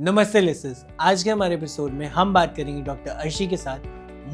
नमस्ते लिसनर्स, आज के हमारे एपिसोड में हम बात करेंगे डॉक्टर अर्शी के साथ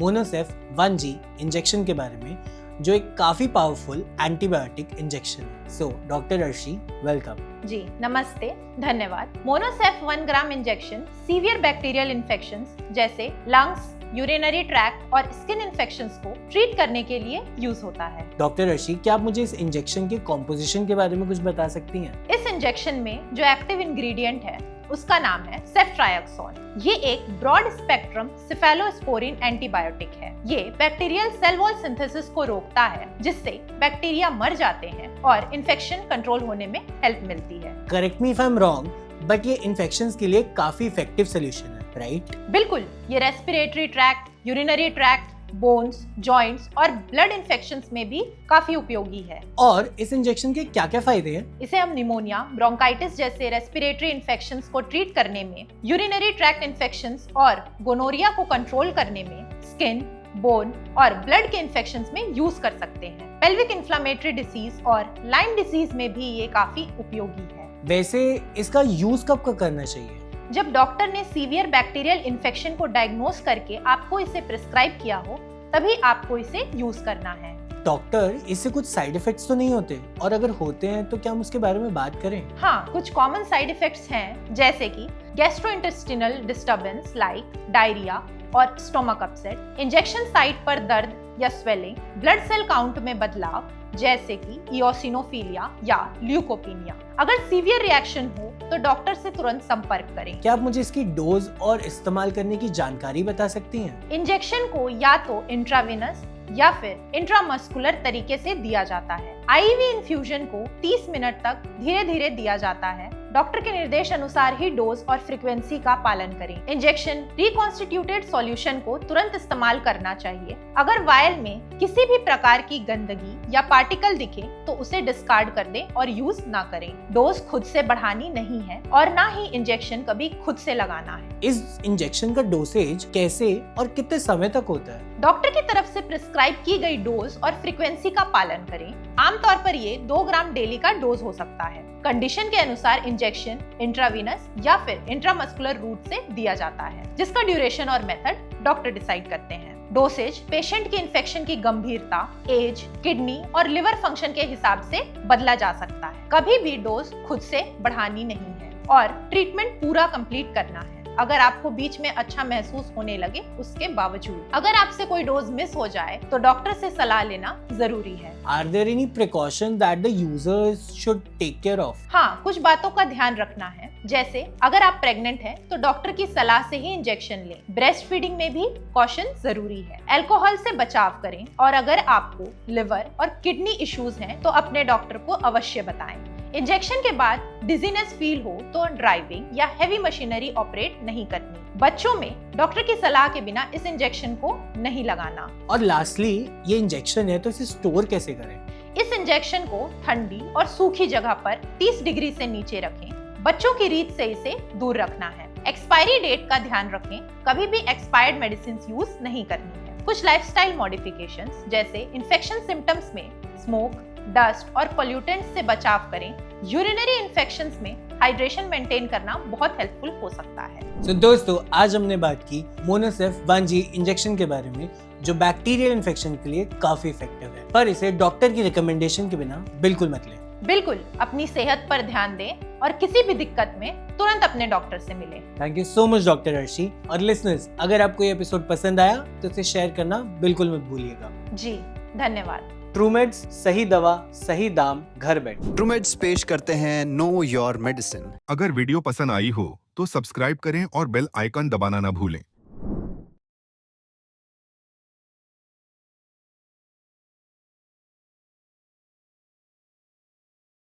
मोनोसेफ 1G इंजेक्शन के बारे में, जो एक काफी पावरफुल एंटीबायोटिक इंजेक्शन है। So doctor Arshi, welcome. जी नमस्ते, धन्यवाद। Monocef 1 gram injection severe bacterial infections जैसे लंग्स, यूरिनरी ट्रैक्ट और स्किन इन्फेक्शंस को ट्रीट करने के लिए यूज होता है। डॉक्टर अर्शी, क्या आप मुझे इस इंजेक्शन के कॉम्पोजिशन के बारे में कुछ बता सकती हैं? इस इंजेक्शन में जो एक्टिव इंग्रेडिएंट है उसका नाम है सेफ्ट्रायक्सोन। ये एक ब्रॉड स्पेक्ट्रम सिफेलोस्पोरिन एंटीबायोटिक है। ये बैक्टीरियल सेल वॉल सिंथेसिस को रोकता है, जिससे बैक्टीरिया मर जाते हैं और इन्फेक्शन कंट्रोल होने में हेल्प मिलती है। Correct me if I am wrong, but ये इन्फेक्शंस के लिए काफी इफेक्टिव सोल्यूशन है, राइट? बिल्कुल, ये respiratory tract, urinary tract, bones, joints और ब्लड इन्फेक्शंस में भी काफी उपयोगी है। और इस इंजेक्शन के क्या-क्या फायदे हैं? इसे हम निमोनिया, ब्रोंकाइटिस जैसे रेस्पिरेटरी इन्फेक्शंस को ट्रीट करने में, यूरिनरी ट्रैक्ट इन्फेक्शंस और गोनोरिया को कंट्रोल करने में, स्किन, बोन और ब्लड के इन्फेक्शंस में यूज कर सकते हैं। पेल्विक इन्फ्लेमेटरी डिसीज और लाइम डिसीज में भी ये काफी उपयोगी है। वैसे इसका यूज कब करना चाहिए? जब डॉक्टर ने सीवियर बैक्टीरियल इन्फेक्शन को डायग्नोज करके आपको इसे प्रिस्क्राइब किया हो, तभी आपको इसे यूज करना है। डॉक्टर, इससे कुछ साइड इफेक्ट्स तो नहीं होते? और अगर होते हैं तो क्या हम उसके बारे में बात करें? हाँ, कुछ कॉमन साइड इफेक्ट्स हैं, जैसे कि गैस्ट्रोइंटेस्टिनल डिस्टर्बेंस लाइक डायरिया और स्टोमक अपसेट, इंजेक्शन साइट पर दर्द या स्वेलिंग, ब्लड सेल काउंट में बदलाव जैसे कि इओसिनोफिलिया या ल्यूकोपीनिया। अगर सीवियर रिएक्शन हो तो डॉक्टर से तुरंत संपर्क करें। क्या आप मुझे इसकी डोज और इस्तेमाल करने की जानकारी बता सकती हैं? इंजेक्शन को या तो इंट्रावेनस या फिर इंट्रामस्कुलर तरीके से दिया जाता है। आईवी इन्फ्यूजन को 30 मिनट तक धीरे धीरे दिया जाता है। डॉक्टर के निर्देश अनुसार ही डोज और फ्रीक्वेंसी का पालन करें। इंजेक्शन रिकॉन्स्टिट्यूटेड सॉल्यूशन को तुरंत इस्तेमाल करना चाहिए। अगर वायल में किसी भी प्रकार की गंदगी या पार्टिकल दिखे तो उसे डिस्कार्ड कर दें और यूज ना करें। डोज खुद से बढ़ानी नहीं है और ना ही इंजेक्शन कभी खुद से लगाना है। इस इंजेक्शन का डोसेज कैसे और कितने समय तक होता है? डॉक्टर की तरफ से प्रिस्क्राइब की गई डोज और फ्रीक्वेंसी का पालन करें। आमतौर पर ये 2 ग्राम डेली का डोज हो सकता है। कंडीशन के अनुसार इंजेक्शन इंट्रावीनस या फिर इंट्रामस्कुलर रूट से दिया जाता है, जिसका ड्यूरेशन और मेथड डॉक्टर डिसाइड करते हैं। डोसेज पेशेंट की इन्फेक्शन की गंभीरता, एज, किडनी और लिवर फंक्शन के हिसाब से बदला जा सकता है। कभी भी डोज खुद से बढ़ानी नहीं है और ट्रीटमेंट पूरा कंप्लीट करना है। अगर आपको बीच में अच्छा महसूस होने लगे उसके बावजूद। अगर आपसे कोई डोज मिस हो जाए तो डॉक्टर से सलाह लेना जरूरी है। Are there any precautions that the users should take care of? हाँ, कुछ बातों का ध्यान रखना है, जैसे अगर आप प्रेग्नेंट हैं तो डॉक्टर की सलाह से ही इंजेक्शन लें। ब्रेस्ट फीडिंग में भी कॉशन जरूरी है। अल्कोहल से बचाव करें और अगर आपको लिवर और किडनी इश्यूज हैं तो अपने डॉक्टर को अवश्य बताएं। इंजेक्शन के बाद डिजीनेस फील हो तो ड्राइविंग या हेवी मशीनरी ऑपरेट नहीं करनी। बच्चों में डॉक्टर की सलाह के बिना इस इंजेक्शन को नहीं लगाना। और लास्टली, ये इंजेक्शन है तो इसे स्टोर कैसे करें? इस इंजेक्शन को ठंडी और सूखी जगह पर 30 डिग्री से नीचे रखें। बच्चों की रीत से इसे दूर रखना है। एक्सपायरी डेट का ध्यान रखें। कभी भी एक्सपायर्ड मेडिसिन यूज नहीं करनी है। कुछ लाइफस्टाइल मॉडिफिकेशंस जैसे इन्फेक्शन सिम्टम्स में स्मोक, डस्ट और पोल्यूटेंट्स से बचाव करें। यूरिनरी इन्फेक्शंस में हाइड्रेशन मेंटेन करना बहुत हेल्पफुल हो सकता है। तो दोस्तों, आज हमने बात की मोनोसेफ 1G इंजेक्शन के बारे में, जो बैक्टीरियल इन्फेक्शन के लिए काफी इफेक्टिव है, पर इसे डॉक्टर की रिकमेंडेशन के बिना बिल्कुल मत लें। बिल्कुल, अपनी सेहत पर ध्यान दें और किसी भी दिक्कत में तुरंत अपने डॉक्टर से मिलें। Thank you so much doctor Arshi. और लिसनर्स, अगर आपको ये एपिसोड पसंद आया तो इसे शेयर करना बिल्कुल मत भूलिएगा। जी धन्यवाद। ट्रूमेड्स, सही दवा, सही दाम, घर बैठ। ट्रूमेड्स पेश करते हैं नो योर मेडिसिन। अगर वीडियो पसंद आई हो तो सब्सक्राइब करें और बेल आइकन दबाना ना भूलें।